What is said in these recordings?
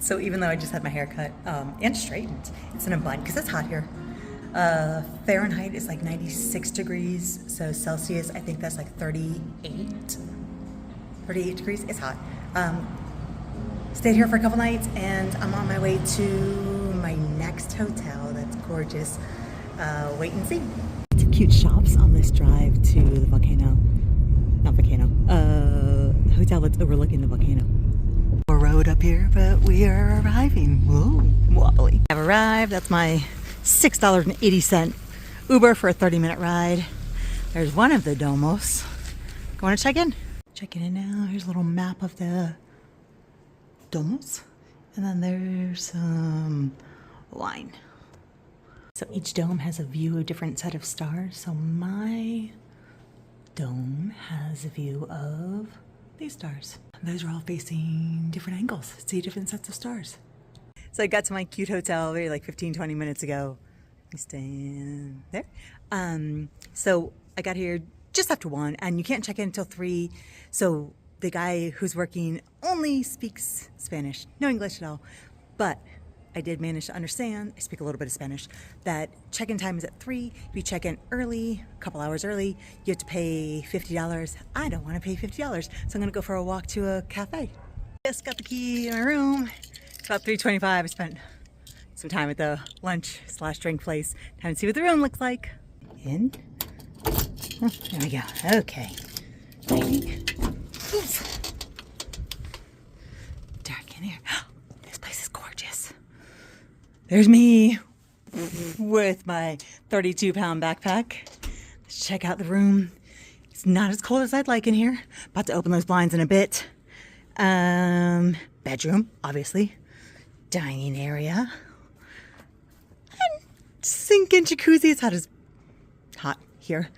So even though I just had my hair cut and straightened, it's in a bun because it's hot here. Fahrenheit is like 96 degrees, so Celsius, I think that's like 38 degrees. It's hot. Stayed here for a couple nights, and I'm on my way to my next hotel that's gorgeous. Wait and see. It's cute shops on this drive to the volcano. Not volcano. Hotel that's overlooking the volcano. A road up here, but we are arriving. Whoa, wobbly. I've arrived. That's my $6.80 Uber for a 30-minute ride. There's one of the Domos. Going to check in. Checking in now. Here's a little map of the Domos. And then there's some wine. So each dome has a view, a different set of stars. So my dome has a view of these stars. Those are all facing different angles. See different sets of stars. So I got to my cute hotel maybe like 15-20 minutes ago. I'm staying there. So I got here just after 1, and you can't check in until 3. So the guy who's working only speaks Spanish, no English at all. But I did manage to understand, I speak a little bit of Spanish, that check-in time is at 3. If you check in early, a couple hours early, you have to pay $50. I don't want to pay $50, so I'm going to go for a walk to a cafe. Just got the key to my room. It's about 3:25. I spent some time at the lunch/drink place. Time to see what the room looks like. In. Oh, there we go. Okay. Oof. Dark in here. This place is gorgeous. There's me with my 32-pound backpack. Let's check out the room. It's not as cold as I'd like in here. About to open those blinds in a bit. Bedroom, obviously. Dining area. And sink and jacuzzi. It's hot here.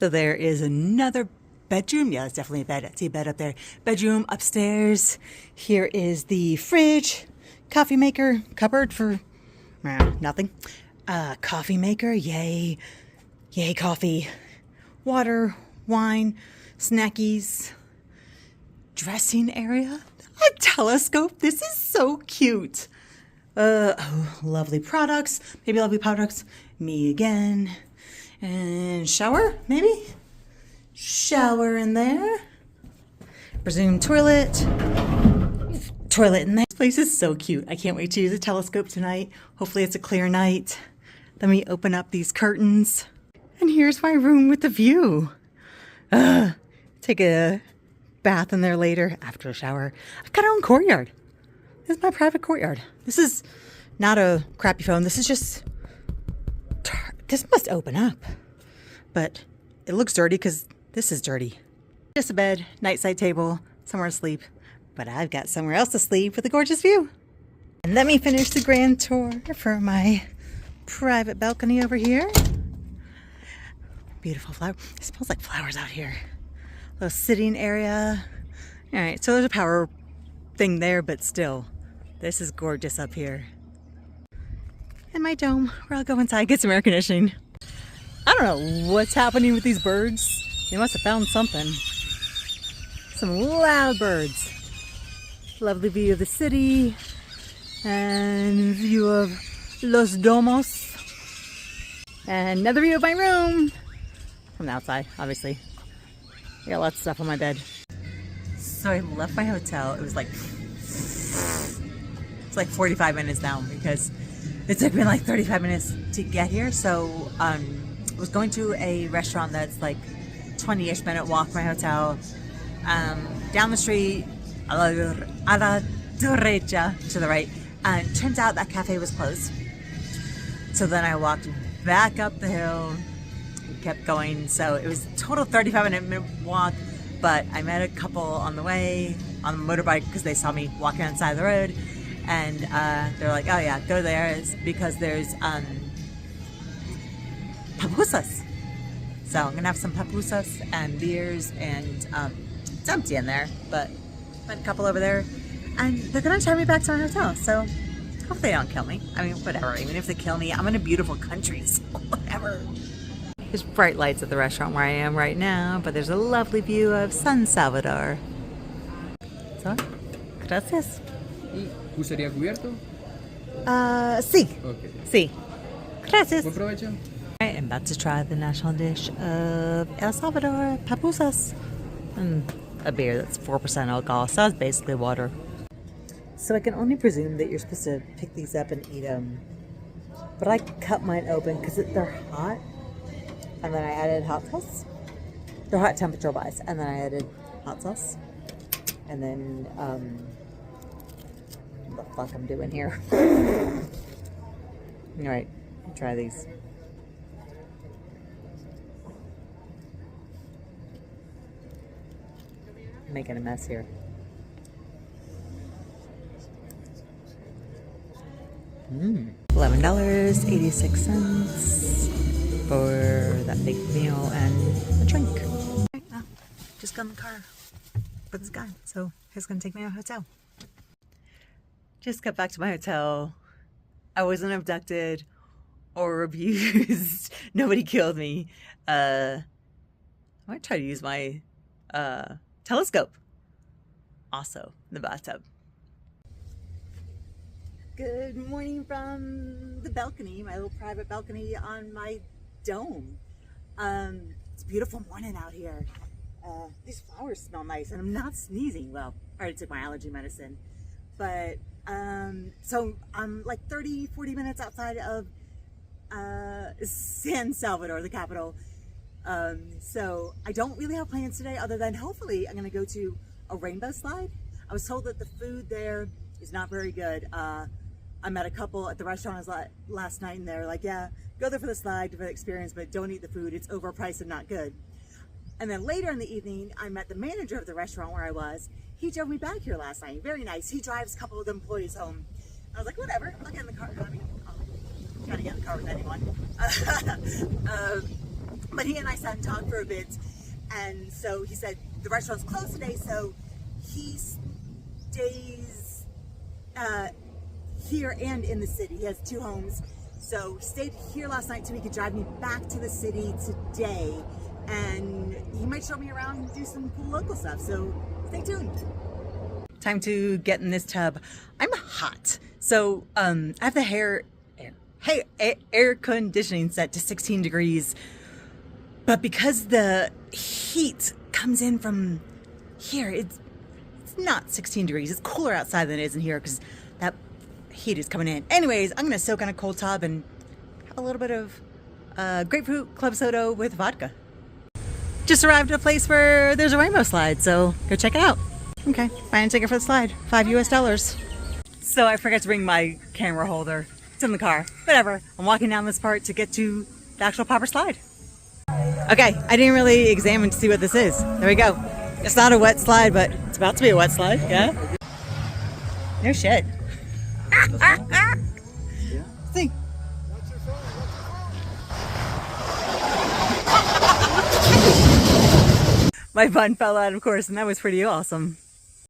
So there is another bedroom. Yeah, it's definitely a bed. I see a bed up there. Bedroom upstairs. Here is the fridge. Coffee maker. Cupboard for nothing. Coffee maker. Yay. Yay, coffee. Water. Wine. Snackies. Dressing area. A telescope. This is so cute. Oh, lovely products. Maybe lovely products. Me again. And shower, maybe? Shower in there. Presume toilet. Toilet in there. This place is so cute. I can't wait to use a telescope tonight. Hopefully it's a clear night. Let me open up these curtains. And here's my room with the view. Take a bath in there later after a shower. I've got our own courtyard. This is my private courtyard. This is not a crappy phone. This is just... This must open up. But it looks dirty because this is dirty. Just a bed, nightside table, somewhere to sleep. But I've got somewhere else to sleep with a gorgeous view. And let me finish the grand tour for my private balcony over here. Beautiful flower. It smells like flowers out here. A little sitting area. All right, so there's a power thing there, but still, this is gorgeous up here. And my dome, where I'll go inside, get some air conditioning. I don't know what's happening with these birds. They must have found something. Some loud birds. Lovely view of the city and view of Los Domos. And another view of my room from the outside, obviously. I got lots of stuff on my bed. So I left my hotel. It was like 45 minutes now because it took me like 35 minutes to get here. So I was going to a restaurant that's like 20-ish minute walk from my hotel. Down the street, a la derecha, to the right. And turns out that cafe was closed. So then I walked back up the hill, kept going. So it was a total 35-minute walk. But I met a couple on the way on the motorbike because they saw me walking on the side of the road. And they're like, oh yeah, go there. It's because there's pupusas. So I'm going to have some pupusas and beers, and it's empty in there, but met a couple over there. And they're going to drive me back to my hotel. So hopefully they don't kill me. I mean, whatever. Even if they kill me, I'm in a beautiful country, so whatever. There's bright lights at the restaurant where I am right now, but there's a lovely view of San Salvador. So, gracias. ¿Usaría cubierto? Sí. Ok. Sí. Gracias. Buen provecho. I'm about to try the national dish of El Salvador, pupusas, and a beer that's 4% alcohol, so it's basically water. So I can only presume that you're supposed to pick these up and eat them, but I cut mine open because they're hot, and then I added hot sauce. They're hot temperature wise, and then I added hot sauce, and then what the fuck I'm doing here? All right, try these. Making a mess here. $11.86 for that big meal and a drink. Right, well, just got in the car with this guy, so he's gonna take me to a hotel. Just got back to my hotel. I wasn't abducted or abused. Nobody killed me. I might try to use my telescope also in the bathtub. Good morning from the balcony, my little private balcony on my dome. It's a beautiful morning out here. These flowers smell nice, and I'm not sneezing. Well, I already took my allergy medicine, but so I'm like 30-40 minutes outside of San Salvador, the capital. So I don't really have plans today other than hopefully I'm going to go to a rainbow slide. I was told that the food there is not very good. I met a couple at the restaurant last night and they're like, yeah, go there for the slide, for the experience, but don't eat the food. It's overpriced and not good. And then later in the evening, I met the manager of the restaurant where I was. He drove me back here last night. Very nice. He drives a couple of the employees home. I was like, whatever, I'll get in the car. I mean, I'm trying to get in the car with anyone. But he and I sat and talked for a bit. And so he said, the restaurant's closed today, so he stays here and in the city. He has 2 homes. So he stayed here last night so he could drive me back to the city today. And he might show me around and do some cool local stuff. So stay tuned. Time to get in this tub. I'm hot. So I have the air conditioning set to 16 degrees. But because the heat comes in from here, it's not 16 degrees. It's cooler outside than it is in here because that heat is coming in. Anyways, I'm going to soak in a cold tub and have a little bit of grapefruit club soda with vodka. Just arrived at a place where there's a rainbow slide, so go check it out. Okay, buying a ticket for the slide, $5 US. So I forgot to bring my camera holder. It's in the car. Whatever. I'm walking down this part to get to the actual proper slide. Okay, I didn't really examine to see what this is. There we go. It's not a wet slide, but it's about to be a wet slide, yeah? No shit. See. My bun fell out, of course, and that was pretty awesome.